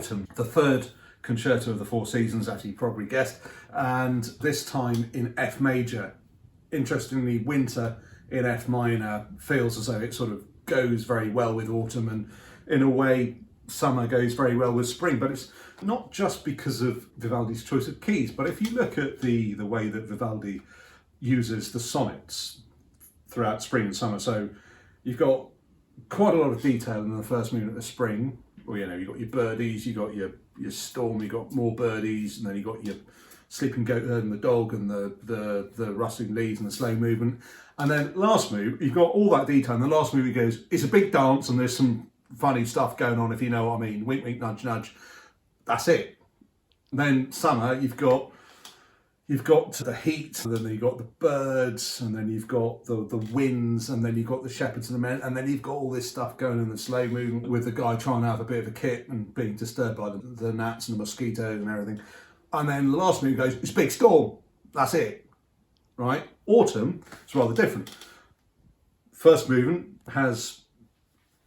autumn, the third concerto of the Four Seasons, as you probably guessed, and this time in F major. Interestingly, winter in F minor feels as though it sort of goes very well with autumn, and in a way summer goes very well with spring. But it's not just because of Vivaldi's choice of keys, but if you look at the way that Vivaldi uses the sonnets throughout spring and summer, so you've got quite a lot of detail in the first movement of spring. Well, you know, you've got your birdies, you've got your storm, you've got more birdies, and then you've got your sleeping goat herd and the dog and the rustling leaves and the slow movement. And then last move, you've got all that detail, and the last move he goes, it's a big dance and there's some funny stuff going on, if you know what I mean. Wink, wink, nudge, nudge. That's it. And then summer, you've got the heat, and then you've got the birds, and then you've got the winds, and then you've got the shepherds and the men, and then you've got all this stuff going in the slow movement with the guy trying to have a bit of a kip and being disturbed by the gnats and the mosquitoes and everything. And then the last move goes, it's a big storm. That's it, right? Autumn is rather different. First movement has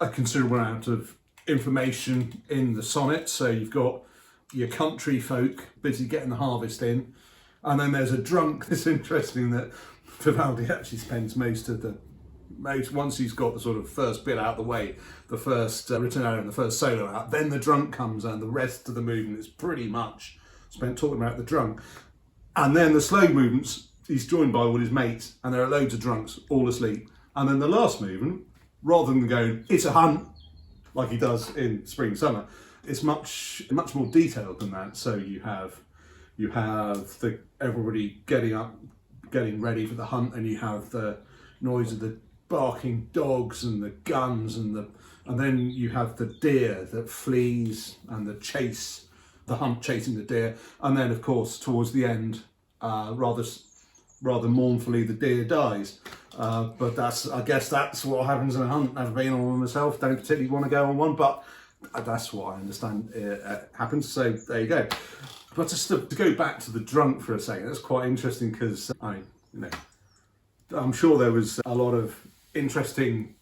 a considerable amount of information in the sonnet. So you've got your country folk busy getting the harvest in. And then there's a drunk. It's interesting that Vivaldi actually spends once he's got the sort of first bit out of the way, the first ritornello and the first solo out, then the drunk comes, and the rest of the movement is pretty much spent talking about the drunk. And then the slow movements, he's joined by all his mates, and there are loads of drunks all asleep. And then the last movement, rather than going, it's a hunt, like he does in spring and summer, it's much more detailed than that. So you have everybody getting up, getting ready for the hunt, and you have the noise of the barking dogs and the guns, and then you have the deer that flees and the chase, the hunt chasing the deer, and then of course towards the end, rather mournfully, the deer dies. But I guess that's what happens in a hunt. Never been on one myself, don't particularly want to go on one, but that's what I understand happens. So there you go. But just to go back to the drunk for a second, that's quite interesting, because I'm sure there was a lot of interesting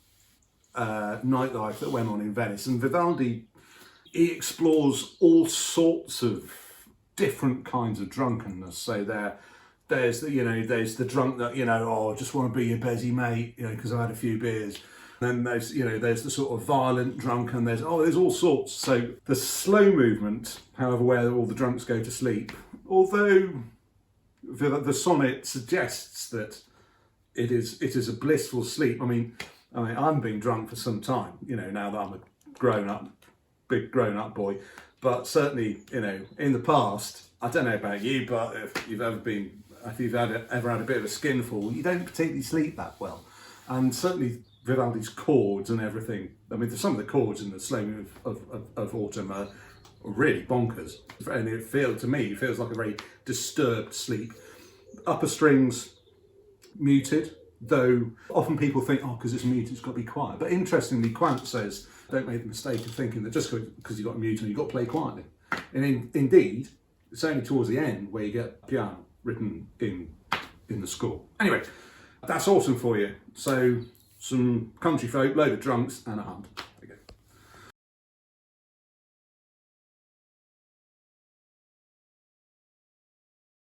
nightlife that went on in Venice, and Vivaldi, he explores all sorts of different kinds of drunkenness. So there's the drunk that, I just want to be your busy mate, because I had a few beers. Then there's the sort of violent drunk, and there's all sorts. So the slow movement, however, where all the drunks go to sleep, although the sonnet suggests that it is a blissful sleep. I mean, I haven't been drunk for some time, now that I'm a big grown up boy. But certainly, in the past, I don't know about you, but if you've ever had a bit of a skinful, you don't particularly sleep that well. And certainly Vivaldi's chords and everything. I mean, some of the chords in the slow move of autumn are really bonkers. And it feels like a very disturbed sleep. Upper strings muted, though often people think, because it's muted, it's got to be quiet. But interestingly, Quant says, don't make the mistake of thinking that just because you've got a mute and you've got to play quietly. And indeed, it's only towards the end where you get piano written in the score. Anyway, that's autumn for you. So some country folk, load of drunks, and a hunt.